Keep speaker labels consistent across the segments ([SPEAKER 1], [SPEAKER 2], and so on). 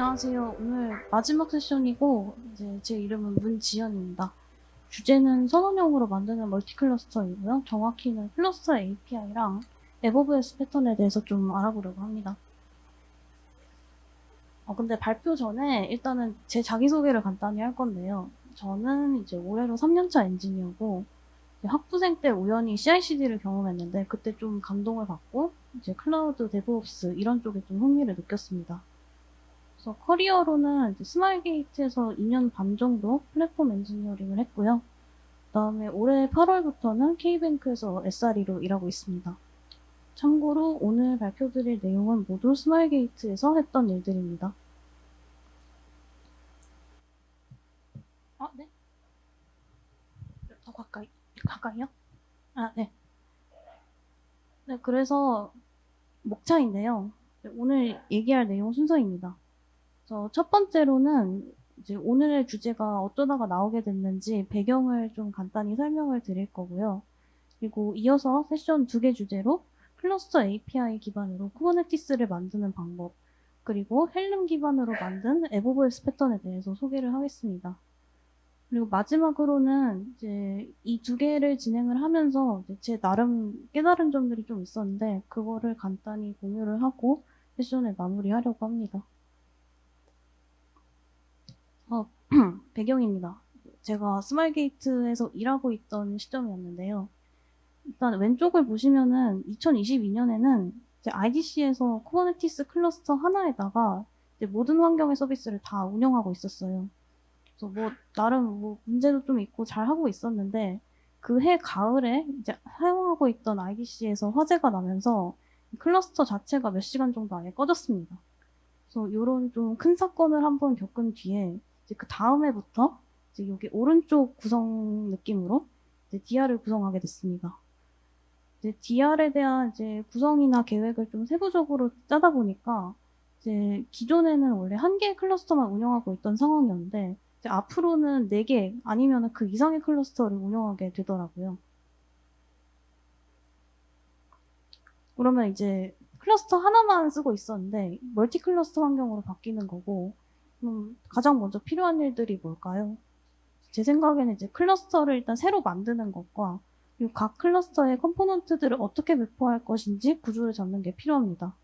[SPEAKER 1] 안녕하세요. 오늘 마지막 세션이고, 이제 제 이름은 문지연입니다. 주제는 선언형으로 만드는 멀티클러스터이고요. 정확히는 클러스터 API랑 에버브S 패턴에 대해서 좀 알아보려고 합니다. 근데 발표 전에 일단은 제 자기소개를 간단히 할 건데요. 저는 이제 올해로 3년차 엔지니어고, 학부생 때 우연히 CI/CD를 경험했는데, 그때 좀 감동을 받고, 이제 클라우드, 데브옵스 이런 쪽에 좀 흥미를 느꼈습니다. 그래서 커리어로는 이제 스마일게이트에서 2년 반 정도 플랫폼 엔지니어링을 했고요. 그다음에 올해 8월부터는 K뱅크에서 SRE로 일하고 있습니다. 참고로 오늘 발표드릴 내용은 모두 스마일게이트에서 했던 일들입니다. 네? 더 가까이요? 네. 네, 그래서 목차인데요. 오늘 얘기할 내용 순서입니다. 첫 번째로는 이제 오늘의 주제가 어쩌다가 나오게 됐는지 배경을 좀 간단히 설명을 드릴 거고요. 그리고 이어서 세션 2개 주제로 클러스터 API 기반으로 쿠버네티스를 만드는 방법, 그리고 헬름 기반으로 만든 에버브스 패턴에 대해서 소개를 하겠습니다. 그리고 마지막으로는 이제 이 2개를 진행을 하면서 이제 제 나름 깨달은 점들이 좀 있었는데 그거를 간단히 공유를 하고 세션을 마무리하려고 합니다. 배경입니다. 제가 스마일게이트에서 일하고 있던 시점이었는데요. 일단 왼쪽을 보시면은 2022년에는 IDC에서 쿠버네티스 클러스터 하나에다가 모든 환경의 서비스를 다 운영하고 있었어요. 그래서 뭐 나름 뭐 문제도 좀 있고 잘 하고 있었는데 그 해 가을에 이제 사용하고 있던 IDC에서 화재가 나면서 클러스터 자체가 몇 시간 정도 아예 꺼졌습니다. 그래서 이런 좀 큰 사건을 한번 겪은 뒤에 이제 그 다음 해부터 이제 여기 오른쪽 구성 느낌으로 이제 DR을 구성하게 됐습니다. 이제 DR에 대한 이제 구성이나 계획을 좀 세부적으로 짜다 보니까 이제 기존에는 원래 한 개의 클러스터만 운영하고 있던 상황이었는데 이제 앞으로는 4개 아니면 그 이상의 클러스터를 운영하게 되더라고요. 그러면 이제 클러스터 하나만 쓰고 있었는데 멀티 클러스터 환경으로 바뀌는 거고 가장 먼저 필요한 일들이 뭘까요? 제 생각에는 이제 클러스터를 일단 새로 만드는 것과 그리고 각 클러스터의 컴포넌트들을 어떻게 배포할 것인지 구조를 잡는 게 필요합니다.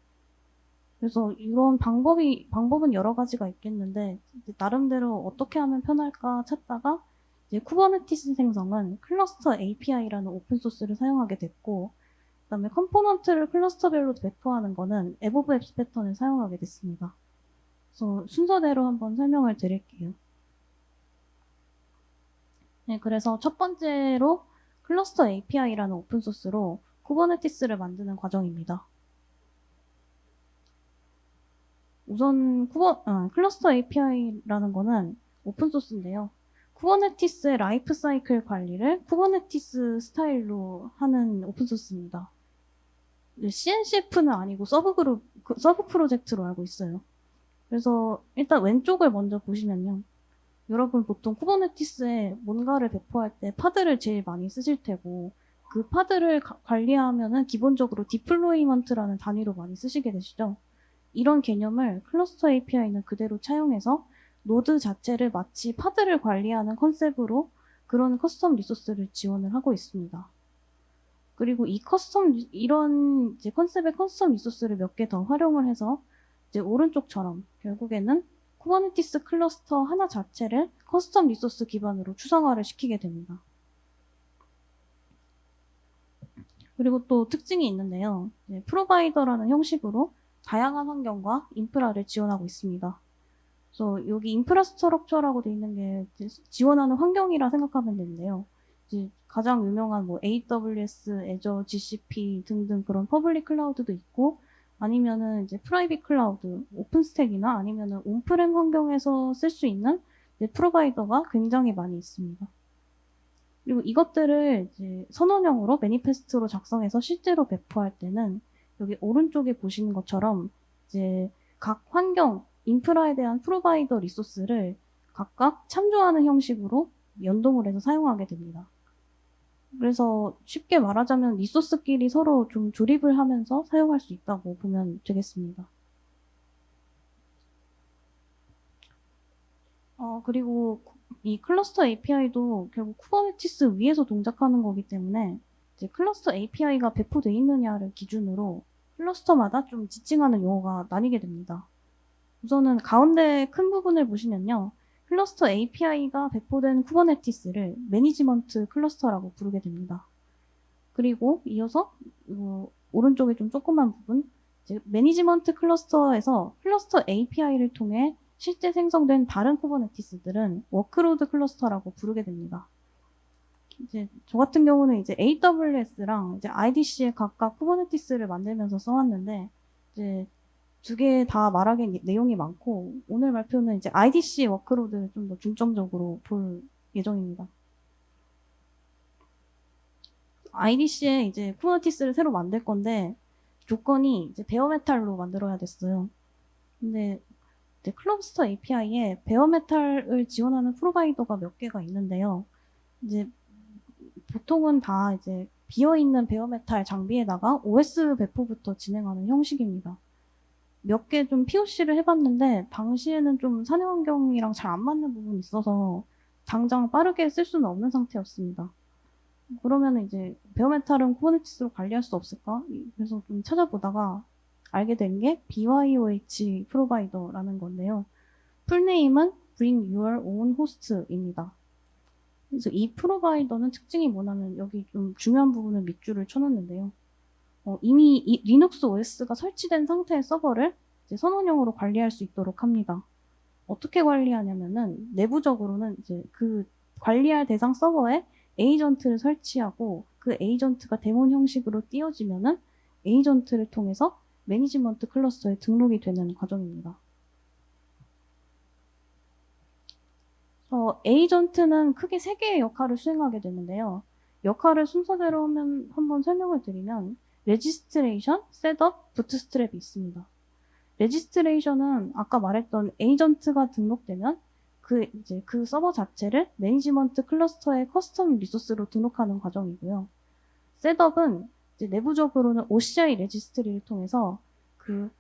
[SPEAKER 1] 그래서 이런 방법은 여러 가지가 있겠는데 나름대로 어떻게 하면 편할까 찾다가 이제 쿠버네티스 생성은 클러스터 API라는 오픈소스를 사용하게 됐고 그다음에 컴포넌트를 클러스터별로 배포하는 거는 에버브앱스 패턴을 사용하게 됐습니다. 그래서 순서대로 한번 설명을 드릴게요. 네, 그래서 첫 번째로 클러스터 API라는 오픈소스로 쿠버네티스를 만드는 과정입니다. 우선 클러스터 API라는 거는 오픈소스인데요. 쿠버네티스의 라이프 사이클 관리를 쿠버네티스 스타일로 하는 오픈소스입니다. CNCF는 아니고 서브 프로젝트로 알고 있어요. 그래서 일단 왼쪽을 먼저 보시면요. 여러분 보통 쿠버네티스에 뭔가를 배포할 때 파드를 제일 많이 쓰실 테고 그 파드를 관리하면은 기본적으로 디플로이먼트라는 단위로 많이 쓰시게 되시죠. 이런 개념을 클러스터 API는 그대로 차용해서 노드 자체를 마치 파드를 관리하는 컨셉으로 그런 커스텀 리소스를 지원을 하고 있습니다. 그리고 이런 이제 컨셉의 커스텀 리소스를 몇 개 더 활용을 해서 이제 오른쪽처럼 결국에는 쿠버네티스 클러스터 하나 자체를 커스텀 리소스 기반으로 추상화를 시키게 됩니다. 그리고 또 특징이 있는데요. 프로바이더라는 형식으로 다양한 환경과 인프라를 지원하고 있습니다. 그래서 여기 인프라스트럭처라고 되어 있는 게 지원하는 환경이라 생각하면 되는데요. 이제 가장 유명한 뭐 AWS, Azure, GCP 등등 그런 퍼블릭 클라우드도 있고 아니면은 이제 프라이빗 클라우드, 오픈스택이나 아니면은 온프렘 환경에서 쓸 수 있는 프로바이더가 굉장히 많이 있습니다. 그리고 이것들을 이제 선언형으로 매니페스트로 작성해서 실제로 배포할 때는 여기 오른쪽에 보시는 것처럼 이제 각 환경, 인프라에 대한 프로바이더 리소스를 각각 참조하는 형식으로 연동을 해서 사용하게 됩니다. 그래서 쉽게 말하자면 리소스끼리 서로 좀 조립을 하면서 사용할 수 있다고 보면 되겠습니다. 그리고 이 클러스터 API도 결국 쿠버네티스 위에서 동작하는 거기 때문에 이제 클러스터 API가 배포되어 있느냐를 기준으로 클러스터마다 좀 지칭하는 용어가 나뉘게 됩니다. 우선은 가운데 큰 부분을 보시면요. 클러스터 API가 배포된 쿠버네티스를 매니지먼트 클러스터라고 부르게 됩니다. 그리고 이어서 오른쪽에 좀 조그만 부분, 이제 매니지먼트 클러스터에서 클러스터 API를 통해 실제 생성된 다른 쿠버네티스들은 워크로드 클러스터라고 부르게 됩니다. 이제 저 같은 경우는 이제 AWS랑 이제 IDC에 각각 쿠버네티스를 만들면서 써왔는데 이제 두 개 다 말하기 내용이 많고 오늘 발표는 이제 IDC 워크로드를 좀 더 중점적으로 볼 예정입니다. IDC에 이제 쿠버네티스를 새로 만들 건데 조건이 이제 베어메탈로 만들어야 됐어요. 근데 이제 클러스터 API에 베어메탈을 지원하는 프로바이더가 몇 개가 있는데요. 이제 보통은 다 이제 비어있는 베어메탈 장비에다가 OS 배포부터 진행하는 형식입니다. 몇 개 좀 POC를 해봤는데 당시에는 좀 사내 환경이랑 잘 안 맞는 부분이 있어서 당장 빠르게 쓸 수는 없는 상태였습니다. 그러면 이제 베어메탈은 쿠버네티스로 관리할 수 없을까? 그래서 좀 찾아보다가 알게 된 게 BYOH 프로바이더라는 건데요. 풀네임은 Bring Your Own Host입니다. 그래서 이 프로바이더는 특징이 뭐냐면 여기 좀 중요한 부분을 밑줄을 쳐놨는데요. 이미 리눅스 OS가 설치된 상태의 서버를 이제 선원형으로 관리할 수 있도록 합니다. 어떻게 관리하냐면은 내부적으로는 이제 그 관리할 대상 서버에 에이전트를 설치하고 그 에이전트가 데몬 형식으로 띄워지면은 에이전트를 통해서 매니지먼트 클러스터에 등록이 되는 과정입니다. 에이전트는 크게 3개의 역할을 수행하게 되는데요. 역할을 순서대로 한번 설명을 드리면 레지스트레이션, 셋업, 부트스트랩이 있습니다. 레지스트레이션은 아까 말했던 에이전트가 등록되면 그 서버 자체를 매니지먼트 클러스터의 커스텀 리소스로 등록하는 과정이고요. 셋업은 이제 내부적으로는 OCI 레지스트리를 통해서 그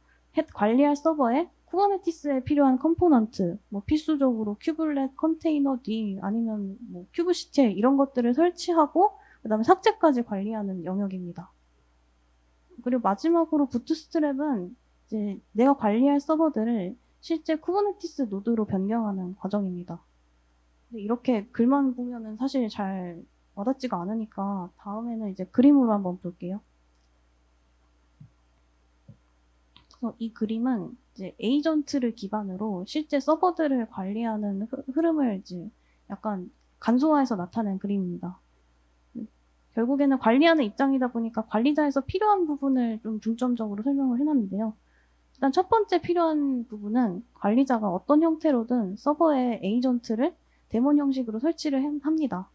[SPEAKER 1] 관리할 서버에 쿠버네티스에 필요한 컴포넌트, 뭐 필수적으로 큐블렛, 컨테이너 D 아니면 뭐 큐브CTL 이런 것들을 설치하고 그다음에 삭제까지 관리하는 영역입니다. 그리고 마지막으로 부트스트랩은 이제 내가 관리할 서버들을 실제 쿠버네티스 노드로 변경하는 과정입니다. 이렇게 글만 보면은 사실 잘 와닿지가 않으니까 다음에는 이제 그림으로 한번 볼게요. 그래서 이 그림은 이제 에이전트를 기반으로 실제 서버들을 관리하는 흐름을 이제 약간 간소화해서 나타낸 그림입니다. 결국에는 관리하는 입장이다 보니까 관리자에서 필요한 부분을 좀 중점적으로 설명을 해놨는데요. 일단 첫 번째 필요한 부분은 관리자가 어떤 형태로든 서버에 에이전트를 데몬 형식으로 설치를 합니다.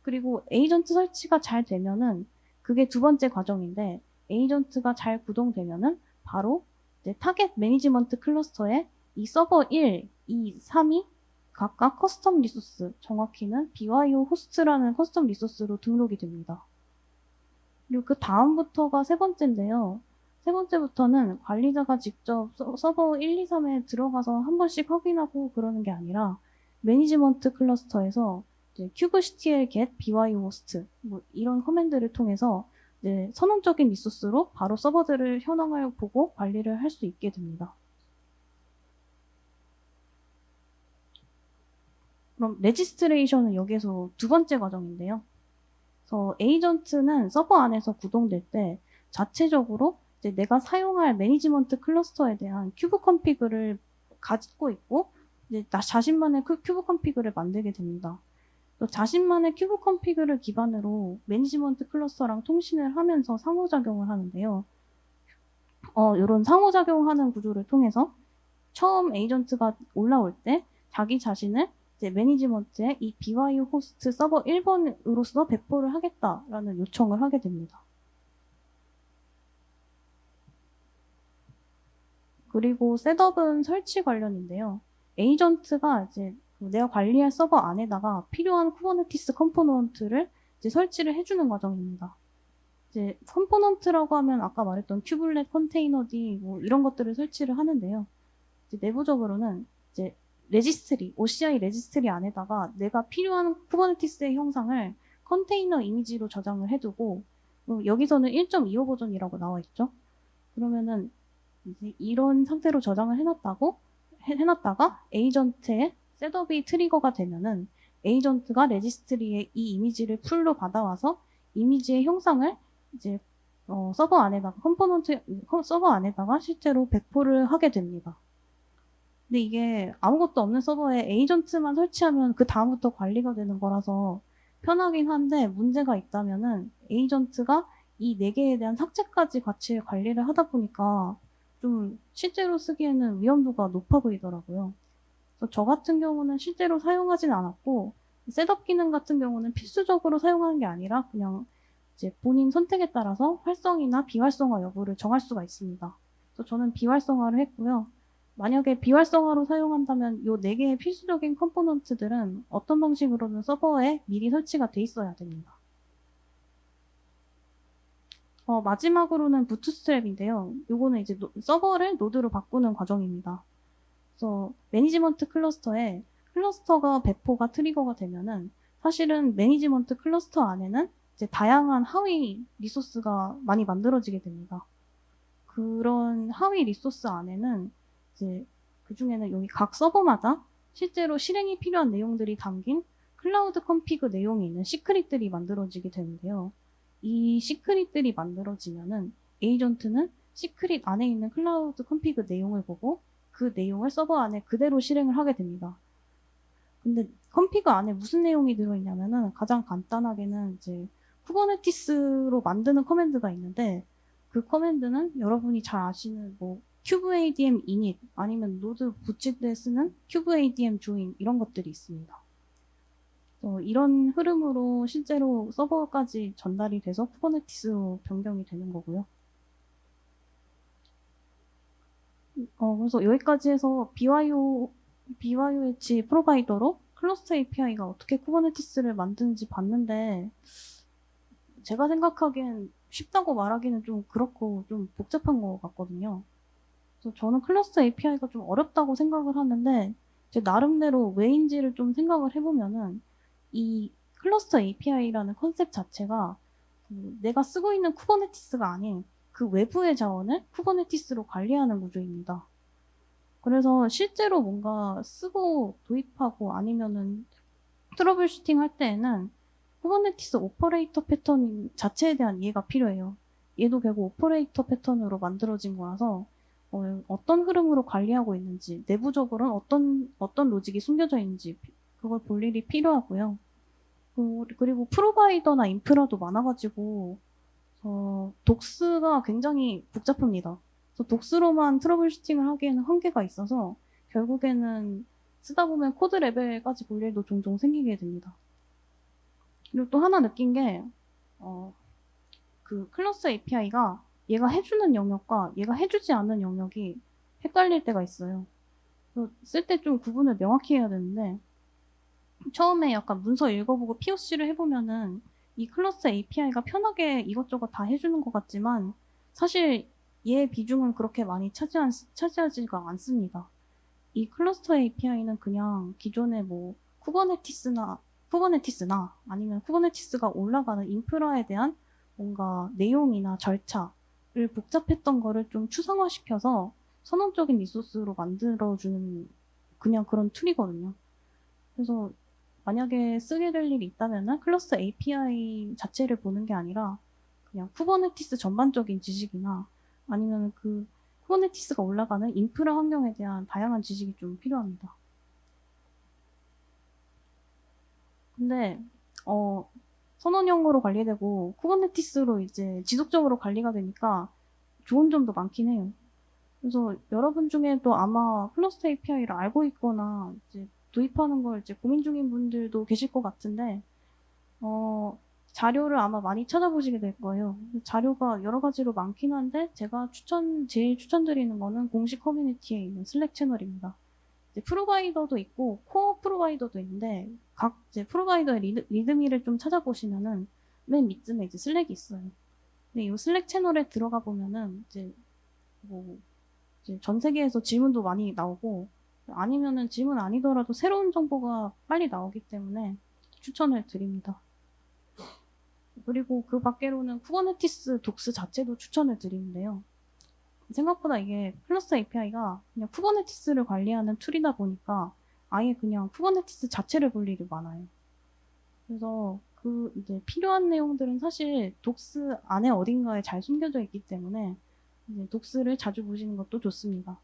[SPEAKER 1] 그리고 에이전트 설치가 잘 되면은 그게 두 번째 과정인데 에이전트가 잘 구동되면은 바로 이제 타겟 매니지먼트 클러스터에 이 서버 1, 2, 3이 각각 커스텀 리소스, 정확히는 BYO 호스트라는 커스텀 리소스로 등록이 됩니다. 그리고 그 다음부터가 세 번째인데요. 세 번째부터는 관리자가 직접 서버 1, 2, 3에 들어가서 한 번씩 확인하고 그러는 게 아니라 매니지먼트 클러스터에서 이제 kubectl get BYO host 뭐 이런 커맨드를 통해서 이제 선언적인 리소스로 바로 서버들을 현황을 보고 관리를 할 수 있게 됩니다. 그럼 레지스트레이션은 여기에서 두 번째 과정인데요. 그래서 에이전트는 서버 안에서 구동될 때 자체적으로 이제 내가 사용할 매니지먼트 클러스터에 대한 큐브 컨피그를 가지고 있고 이제 나 자신만의 큐브 컨피그를 만들게 됩니다. 또 자신만의 큐브 컨피그를 기반으로 매니지먼트 클러스터랑 통신을 하면서 상호작용을 하는데요. 이런 상호작용하는 구조를 통해서 처음 에이전트가 올라올 때 자기 자신을 이제 매니지먼트에 이 BYO 호스트 서버 1번으로서 배포를 하겠다라는 요청을 하게 됩니다. 그리고 셋업은 설치 관련인데요. 에이전트가 이제 내가 관리할 서버 안에다가 필요한 쿠버네티스 컴포넌트를 이제 설치를 해주는 과정입니다. 이제 컴포넌트라고 하면 아까 말했던 큐블렛, 컨테이너 D 뭐 이런 것들을 설치를 하는데요. 이제 내부적으로는 이제 레지스트리, OCI 레지스트리 안에다가 내가 필요한 쿠버네티스의 형상을 컨테이너 이미지로 저장을 해두고, 여기서는 1.25 버전이라고 나와 있죠. 그러면은 이제 이런 상태로 저장을 해놨다가 에이전트의 셋업이 트리거가 되면은 에이전트가 레지스트리에 이 이미지를 풀로 받아와서 이미지의 형상을 이제 서버 안에다가 서버 안에다가 실제로 배포를 하게 됩니다. 근데 이게 아무것도 없는 서버에 에이전트만 설치하면 그 다음부터 관리가 되는 거라서 편하긴 한데, 문제가 있다면은 에이전트가 이 4개에 대한 삭제까지 같이 관리를 하다 보니까 좀 실제로 쓰기에는 위험도가 높아 보이더라고요. 그래서 저 같은 경우는 실제로 사용하진 않았고, 셋업 기능 같은 경우는 필수적으로 사용하는 게 아니라 그냥 이제 본인 선택에 따라서 활성이나 비활성화 여부를 정할 수가 있습니다. 그래서 저는 비활성화를 했고요. 만약에 비활성화로 사용한다면 이 4개의 필수적인 컴포넌트들은 어떤 방식으로든 서버에 미리 설치가 돼 있어야 됩니다. 마지막으로는 부트스트랩인데요. 요거는 이제 서버를 노드로 바꾸는 과정입니다. 그래서 매니지먼트 클러스터에 클러스터가 배포가 트리거가 되면은 사실은 매니지먼트 클러스터 안에는 이제 다양한 하위 리소스가 많이 만들어지게 됩니다. 그런 하위 리소스 안에는 이제 그 중에는 여기 각 서버마다 실제로 실행이 필요한 내용들이 담긴 클라우드 컴피그 내용이 있는 시크릿들이 만들어지게 되는데요. 이 시크릿들이 만들어지면은 에이전트는 시크릿 안에 있는 클라우드 컴피그 내용을 보고 그 내용을 서버 안에 그대로 실행을 하게 됩니다. 근데 컴피그 안에 무슨 내용이 들어있냐면은 가장 간단하게는 이제 쿠버네티스로 만드는 커맨드가 있는데, 그 커맨드는 여러분이 잘 아시는 뭐 kubeadm init 아니면 노드 붙일 때 쓰는 kubeadm join 이런 것들이 있습니다. 이런 흐름으로 실제로 서버까지 전달이 돼서 쿠버네티스로 변경이 되는 거고요. 그래서 여기까지 해서 BYOH 프로바이더로 클러스터 API가 어떻게 쿠버네티스를 만드는지 봤는데, 제가 생각하기엔 쉽다고 말하기는 좀 그렇고 좀 복잡한 것 같거든요. 그래서 저는 클러스터 API가 좀 어렵다고 생각을 하는데, 제 나름대로 왜인지를 좀 생각을 해보면은 이 클러스터 API라는 컨셉 자체가 내가 쓰고 있는 쿠버네티스가 아닌 그 외부의 자원을 쿠버네티스로 관리하는 구조입니다. 그래서 실제로 뭔가 쓰고 도입하고 아니면은 트러블 슈팅 할 때에는 쿠버네티스 오퍼레이터 패턴 자체에 대한 이해가 필요해요. 얘도 결국 오퍼레이터 패턴으로 만들어진 거라서 어떤 흐름으로 관리하고 있는지, 내부적으로는 어떤 로직이 숨겨져 있는지 그걸 볼 일이 필요하고요. 그리고 프로바이더나 인프라도 많아가지고 독스가 굉장히 복잡합니다. 그래서 독스로만 트러블 슈팅을 하기에는 한계가 있어서 결국에는 쓰다 보면 코드 레벨까지 볼 일도 종종 생기게 됩니다. 그리고 또 하나 느낀 게 그 클러스 API가 얘가 해주는 영역과 얘가 해주지 않는 영역이 헷갈릴 때가 있어요. 쓸 때 좀 구분을 명확히 해야 되는데, 처음에 약간 문서 읽어보고 POC를 해보면은 이 클러스 API가 편하게 이것저것 다 해주는 것 같지만 사실 얘의 비중은 그렇게 많이 차지하지가 않습니다. 이 클러스터 API는 그냥 기존의 뭐 쿠버네티스나 아니면 쿠버네티스가 올라가는 인프라에 대한 뭔가 내용이나 절차를 복잡했던 거를 좀 추상화시켜서 선언적인 리소스로 만들어주는 그냥 그런 툴이거든요. 그래서 만약에 쓰게 될 일이 있다면은 클러스터 API 자체를 보는 게 아니라 그냥 쿠버네티스 전반적인 지식이나 아니면 그 쿠버네티스가 올라가는 인프라 환경에 대한 다양한 지식이 좀 필요합니다. 근데 선언형으로 관리되고 쿠버네티스로 이제 지속적으로 관리가 되니까 좋은 점도 많긴 해요. 그래서 여러분 중에도 아마 클러스터 API를 알고 있거나 이제 도입하는 걸 이제 고민 중인 분들도 계실 것 같은데, 자료를 아마 많이 찾아보시게 될 거예요. 자료가 여러 가지로 많긴 한데, 제가 제일 추천드리는 거는 공식 커뮤니티에 있는 슬랙 채널입니다. 이제 프로바이더도 있고, 코어 프로바이더도 있는데, 각 이제 프로바이더의 리드미를 좀 찾아보시면은, 맨 밑쯤에 이제 슬랙이 있어요. 근데 이 슬랙 채널에 들어가 보면은, 이제 전 세계에서 질문도 많이 나오고, 아니면은 질문 아니더라도 새로운 정보가 빨리 나오기 때문에 추천을 드립니다. 그리고 그 밖으로는 쿠버네티스 독스 자체도 추천을 드리는데요. 생각보다 이게 클러스터 API가 그냥 쿠버네티스를 관리하는 툴이다 보니까 아예 그냥 쿠버네티스 자체를 볼 일이 많아요. 그래서 그 이제 필요한 내용들은 사실 독스 안에 어딘가에 잘 숨겨져 있기 때문에 이제 독스를 자주 보시는 것도 좋습니다.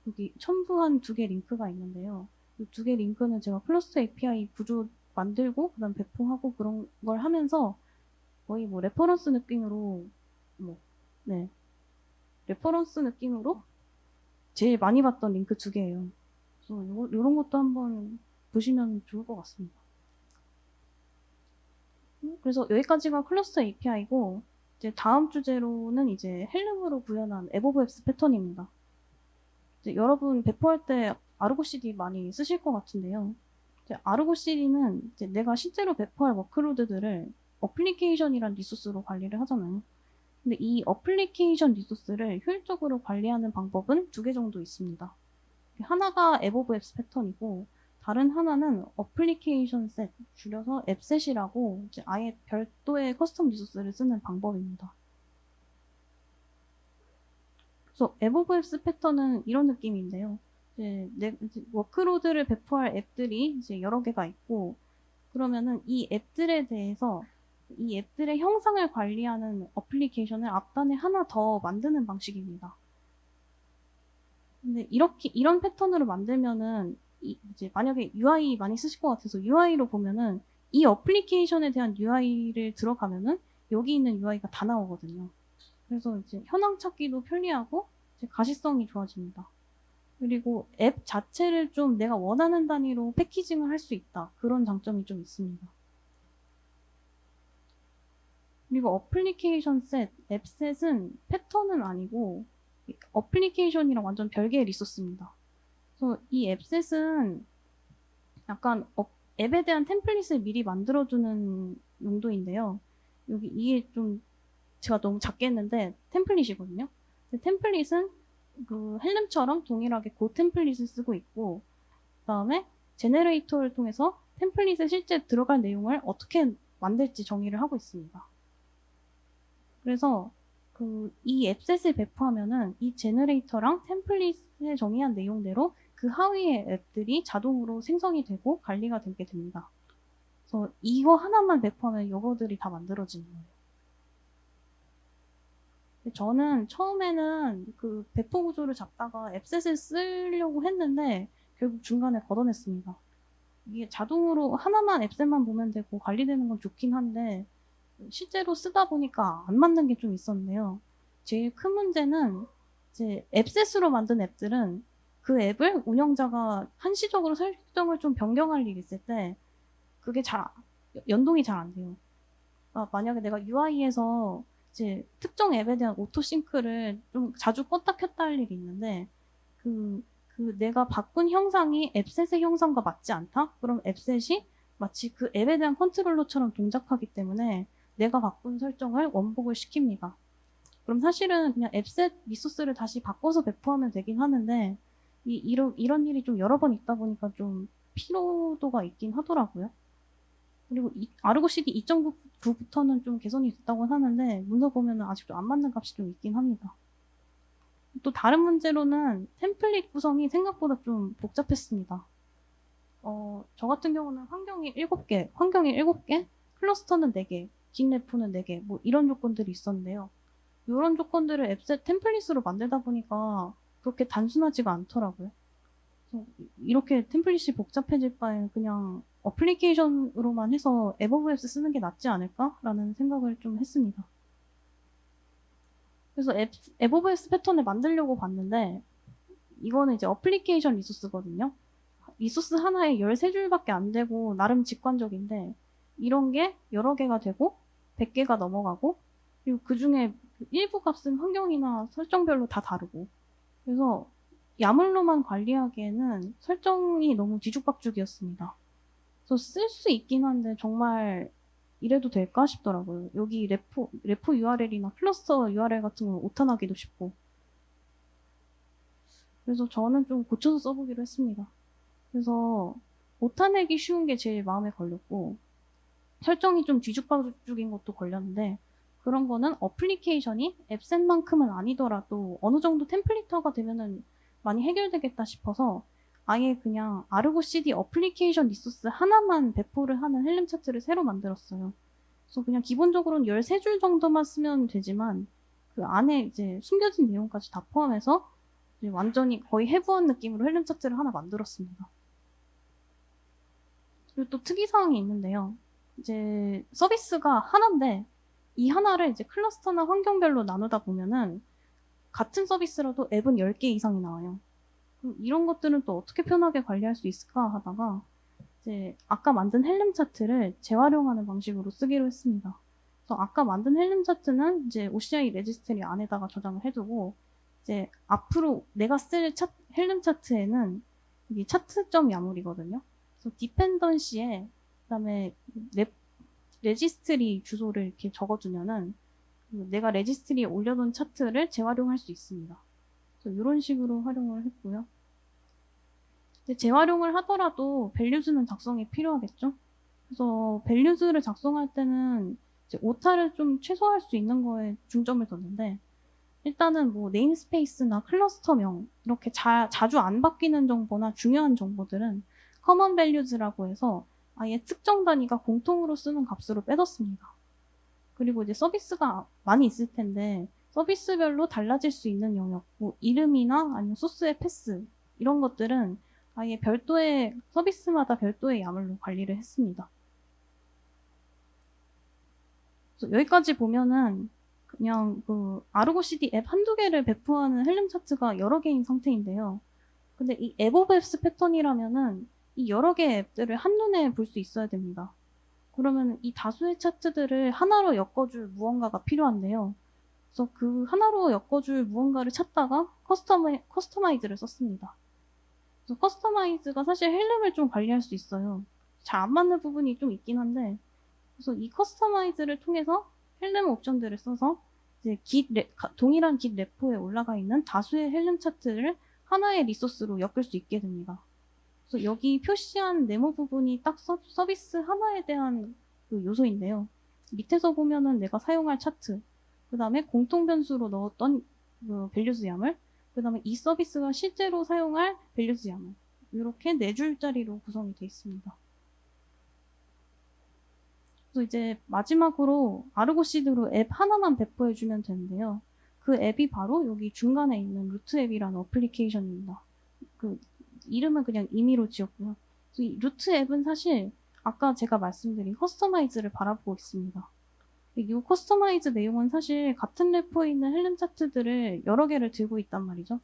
[SPEAKER 1] 여기 첨부한 2개 링크가 있는데요. 이 2개 링크는 제가 클러스터 API 구조 만들고 그다음 배포하고 그런 걸 하면서 거의 뭐 레퍼런스 느낌으로 네, 레퍼런스 느낌으로 제일 많이 봤던 링크 2개예요. 그래서 이런 것도 한번 보시면 좋을 것 같습니다. 그래서 여기까지가 클러스터 API고 이제 다음 주제로는 이제 헬름으로 구현한 에버브앱스 패턴입니다. 이제 여러분 배포할 때 아르고 CD 많이 쓰실 것 같은데요. 이제 아르고 CD는 이제 내가 실제로 배포할 워크로드들을 어플리케이션이란 리소스로 관리를 하잖아요. 근데 이 어플리케이션 리소스를 효율적으로 관리하는 방법은 2개 정도 있습니다. 하나가 에버브앱스 패턴이고 다른 하나는 어플리케이션 셋, 줄여서 앱셋이라고 이제 아예 별도의 커스텀 리소스를 쓰는 방법입니다. 그래서 에버브앱스 패턴은 이런 느낌인데요. 이제 워크로드를 배포할 앱들이 이제 여러 개가 있고 그러면은 이 앱들에 대해서 이 앱들의 형상을 관리하는 어플리케이션을 앞단에 하나 더 만드는 방식입니다. 근데 이런 패턴으로 만들면은 이제 만약에 UI 많이 쓰실 것 같아서 UI로 보면은 이 어플리케이션에 대한 UI를 들어가면은 여기 있는 UI가 다 나오거든요. 그래서 이제 현황 찾기도 편리하고 이제 가시성이 좋아집니다. 그리고 앱 자체를 좀 내가 원하는 단위로 패키징을 할 수 있다. 그런 장점이 좀 있습니다. 그리고 어플리케이션 셋, 앱셋은 패턴은 아니고 어플리케이션이랑 완전 별개의 리소스입니다. 그래서 이 앱셋은 약간 앱에 대한 템플릿을 미리 만들어주는 용도인데요. 여기 이게 좀 제가 너무 작게 했는데 템플릿이거든요. 템플릿은 그 헬름처럼 동일하게 그 템플릿을 쓰고 있고 그다음에 제네레이터를 통해서 템플릿에 실제 들어갈 내용을 어떻게 만들지 정의를 하고 있습니다. 그래서 이 앱셋을 배포하면은 이 제너레이터랑 템플릿에 정의한 내용대로 그 하위의 앱들이 자동으로 생성이 되고 관리가 되게 됩니다. 그래서 이거 하나만 배포하면 요거들이 다 만들어지는 거예요. 저는 처음에는 그 배포 구조를 잡다가 앱셋을 쓰려고 했는데 결국 중간에 걷어냈습니다. 이게 자동으로 하나만 앱셋만 보면 되고 관리되는 건 좋긴 한데 실제로 쓰다 보니까 안 맞는 게 좀 있었는데요. 제일 큰 문제는 이제 앱셋으로 만든 앱들은 그 앱을 운영자가 한시적으로 설정을 좀 변경할 일이 있을 때 그게 연동이 잘 안 돼요. 그러니까 만약에 내가 UI에서 이제 특정 앱에 대한 오토싱크를 좀 자주 껐다 켰다 할 일이 있는데 그 내가 바꾼 형상이 앱셋의 형상과 맞지 않다? 그럼 앱셋이 마치 그 앱에 대한 컨트롤러처럼 동작하기 때문에 내가 바꾼 설정을 원복을 시킵니다. 그럼 사실은 그냥 앱셋 리소스를 다시 바꿔서 배포하면 되긴 하는데 이런 일이 좀 여러 번 있다 보니까 좀 피로도가 있긴 하더라고요. 그리고 아르고 CD 2.9부터는 좀 개선이 됐다고 하는데 문서 보면 아직 좀 안 맞는 값이 좀 있긴 합니다. 또 다른 문제로는 템플릿 구성이 생각보다 좀 복잡했습니다. 저 같은 경우는 환경이 7개, 클러스터는 4개, 긴 레포는 4개, 뭐 이런 조건들이 있었는데요. 이런 조건들을 앱셋 템플릿으로 만들다 보니까 그렇게 단순하지가 않더라고요. 이렇게 템플릿이 복잡해질 바에는 그냥 어플리케이션으로만 해서 에버브앱스 쓰는 게 낫지 않을까라는 생각을 좀 했습니다. 그래서 에버브앱스 패턴을 만들려고 봤는데 이거는 이제 어플리케이션 리소스거든요. 리소스 하나에 13줄밖에 안 되고 나름 직관적인데 이런 게 여러 개가 되고 100개가 넘어가고 그리고 그 중에 일부 값은 환경이나 설정별로 다 다르고 그래서 야물로만 관리하기에는 설정이 너무 뒤죽박죽이었습니다. 그래서 쓸 수 있긴 한데 정말 이래도 될까 싶더라고요. 여기 레포 URL이나 클러스터 URL 같은 건 오탄하기도 쉽고 그래서 저는 좀 고쳐서 써보기로 했습니다. 그래서 오타 내기 쉬운 게 제일 마음에 걸렸고, 설정이 좀 뒤죽박죽인 것도 걸렸는데, 그런 거는 어플리케이션이 앱셋만큼은 아니더라도 어느 정도 템플릿화가 되면은 많이 해결되겠다 싶어서 아예 그냥 아르고 CD 어플리케이션 리소스 하나만 배포를 하는 헬름 차트를 새로 만들었어요. 그래서 그냥 기본적으로는 13줄 정도만 쓰면 되지만 그 안에 이제 숨겨진 내용까지 다 포함해서 이제 완전히 거의 해부한 느낌으로 헬름 차트를 하나 만들었습니다. 그리고 또 특이사항이 있는데요. 이제 서비스가 하나인데 이 하나를 이제 클러스터나 환경별로 나누다 보면은 같은 서비스라도 앱은 10개 이상이 나와요. 그럼 이런 것들은 또 어떻게 편하게 관리할 수 있을까 하다가 이제 아까 만든 헬름 차트를 재활용하는 방식으로 쓰기로 했습니다. 그래서 아까 만든 헬름 차트는 이제 OCI 레지스트리 안에다가 저장을 해두고 이제 앞으로 내가 쓸 헬름 차트에는 이게 차트점 야물이거든요. 그래서 디펜던시에 그다음에 레지스트리 주소를 이렇게 적어주면은 내가 레지스트리에 올려둔 차트를 재활용할 수 있습니다. 그래서 이런 식으로 활용을 했고요. 근데 재활용을 하더라도 밸류즈는 작성이 필요하겠죠? 그래서 밸류즈를 작성할 때는 이제 오타를 좀 최소화할 수 있는 거에 중점을 뒀는데 일단은 뭐 네임스페이스나 클러스터명 이렇게 자주 안 바뀌는 정보나 중요한 정보들은 커먼 밸류즈라고 해서 아예 특정 단위가 공통으로 쓰는 값으로 빼뒀습니다. 그리고 이제 서비스가 많이 있을 텐데 서비스별로 달라질 수 있는 영역, 뭐 이름이나 아니면 소스의 패스 이런 것들은 아예 별도의 서비스마다 별도의 야물로 관리를 했습니다. 그래서 여기까지 보면은 그냥 그 아르고 CD 앱 한두 개를 배포하는 헬름 차트가 여러 개인 상태인데요. 근데 이 앱 오브 앱스 패턴이라면은 이 여러 개의 앱들을 한눈에 볼 수 있어야 됩니다. 그러면 이 다수의 차트들을 하나로 엮어줄 무언가가 필요한데요. 그래서 그 하나로 엮어줄 무언가를 찾다가 커스터마이즈를 썼습니다. 그래서 커스터마이즈가 사실 헬름을 좀 관리할 수 있어요. 잘 안 맞는 부분이 좀 있긴 한데, 그래서 이 커스터마이즈를 통해서 헬름 옵션들을 써서 이제 동일한 깃 레포에 올라가 있는 다수의 헬름 차트를 하나의 리소스로 엮을 수 있게 됩니다. 그래서 여기 표시한 네모 부분이 딱 서비스 하나에 대한 그 요소인데요. 밑에서 보면은 내가 사용할 차트, 그 다음에 공통 변수로 넣었던 그 밸류스 야물, 그 다음에 이 서비스가 실제로 사용할 밸류스 야물, 이렇게 4줄짜리로 구성이 되어 있습니다. 그래서 이제 마지막으로 아르고 시드로 앱 하나만 배포해주면 되는데요. 그 앱이 바로 여기 중간에 있는 루트 앱이라는 어플리케이션입니다. 그 이름은 그냥 임의로 지었고요. 이 루트 앱은 사실 아까 제가 말씀드린 커스터마이즈를 바라보고 있습니다. 이 커스터마이즈 내용은 사실 같은 레포에 있는 헬름 차트들을 여러 개를 들고 있단 말이죠.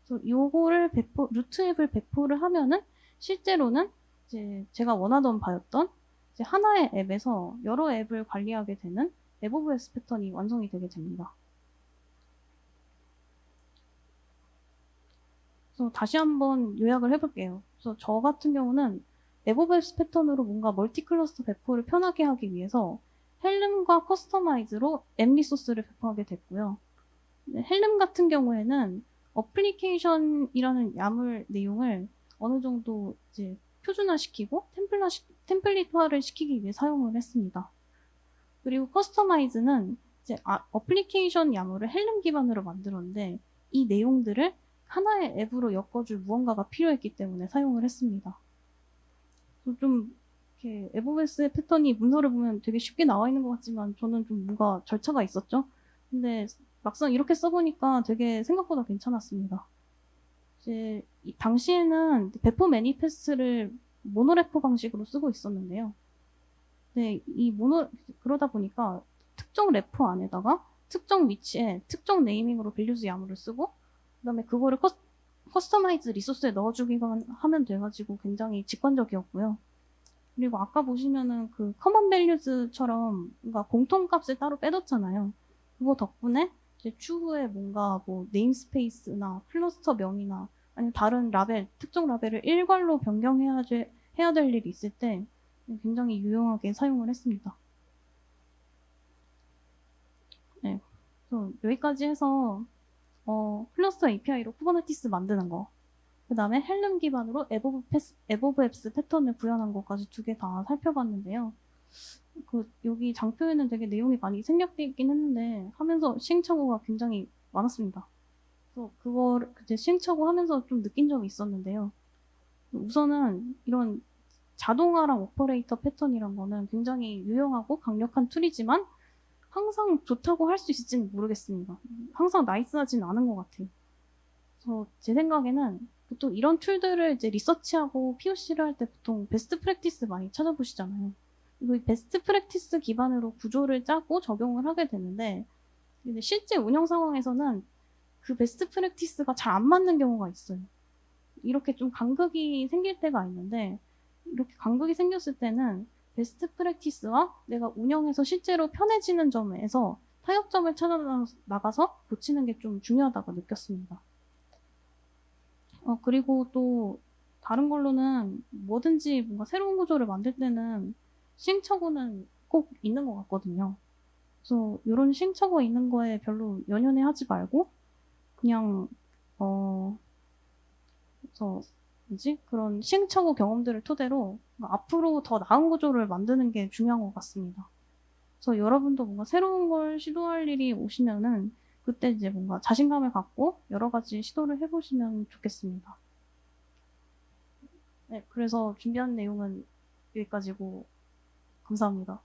[SPEAKER 1] 그래서 요거를 루트 앱을 배포를 하면은 실제로는 이제 제가 원하던 바였던 이제 하나의 앱에서 여러 앱을 관리하게 되는 앱 오브 앱스 패턴이 완성이 되게 됩니다. 그래서 다시 한번 요약을 해볼게요. 그래서 저 같은 경우는 앱 오브 앱스 패턴으로 뭔가 멀티 클러스터 배포를 편하게 하기 위해서 헬름과 커스터마이즈로 앱 리소스를 배포하게 됐고요. 헬름 같은 경우에는 어플리케이션이라는 야물 내용을 어느 정도 이제 표준화시키고 템플릿화를 시키기 위해 사용을 했습니다. 그리고 커스터마이즈는 이제 어플리케이션 야물을 헬름 기반으로 만들었는데 이 내용들을 하나의 앱으로 엮어줄 무언가가 필요했기 때문에 사용을 했습니다. 좀 이렇게 앱OS의 패턴이 문서를 보면 되게 쉽게 나와 있는 것 같지만 저는 좀 뭔가 절차가 있었죠. 근데 막상 이렇게 써보니까 되게 생각보다 괜찮았습니다. 이제 당시에는 배포 매니페스트를 모노레포 방식으로 쓰고 있었는데요. 네, 그러다 보니까 특정 레포 안에다가 특정 위치에 특정 네이밍으로 밸류스 야물을 쓰고 그다음에 그거를 커스터마이즈 리소스에 넣어주기만 하면 돼가지고 굉장히 직관적이었고요. 그리고 아까 보시면은 그 커먼 밸류즈처럼 뭔가 공통값을 따로 빼뒀잖아요. 그거 덕분에 이제 추후에 뭔가 뭐 네임스페이스나 클러스터 명이나 아니면 다른 라벨, 특정 라벨을 일괄로 변경해야 될 일이 있을 때 굉장히 유용하게 사용을 했습니다. 네. 그래서 여기까지 해서 클러스터 API로 쿠버네티스 만드는 거. 그 다음에 헬름 기반으로 에보브 앱스 패턴을 구현한 것까지 두 개 다 살펴봤는데요. 여기 장표에는 되게 내용이 많이 생략되어 있긴 했는데 하면서 시행착오가 굉장히 많았습니다. 그래서 그걸 시행착오 하면서 좀 느낀 점이 있었는데요. 우선은 이런 자동화랑 오퍼레이터 패턴이란 거는 굉장히 유용하고 강력한 툴이지만 항상 좋다고 할 수 있을지는 모르겠습니다. 항상 나이스하진 않은 것 같아요. 그래서 제 생각에는 보통 이런 툴들을 이제 리서치하고 POC를 할 때 보통 베스트 프랙티스 많이 찾아보시잖아요. 이 베스트 프랙티스 기반으로 구조를 짜고 적용을 하게 되는데 근데 실제 운영 상황에서는 그 베스트 프랙티스가 잘 안 맞는 경우가 있어요. 이렇게 좀 간극이 생길 때가 있는데 이렇게 간극이 생겼을 때는 베스트 프랙티스와 내가 운영해서 실제로 편해지는 점에서 타협점을 찾아 나가서 고치는 게 좀 중요하다고 느꼈습니다. 그리고 또 다른 걸로는 뭐든지 뭔가 새로운 구조를 만들 때는 시행착오는 꼭 있는 것 같거든요. 그래서 이런 시행착오 있는 거에 별로 연연해 하지 말고 그냥 그래서 그런 시행착오 경험들을 토대로 앞으로 더 나은 구조를 만드는 게 중요한 것 같습니다. 그래서 여러분도 뭔가 새로운 걸 시도할 일이 오시면은 그때 이제 뭔가 자신감을 갖고 여러 가지 시도를 해보시면 좋겠습니다. 네, 그래서 준비한 내용은 여기까지고 감사합니다.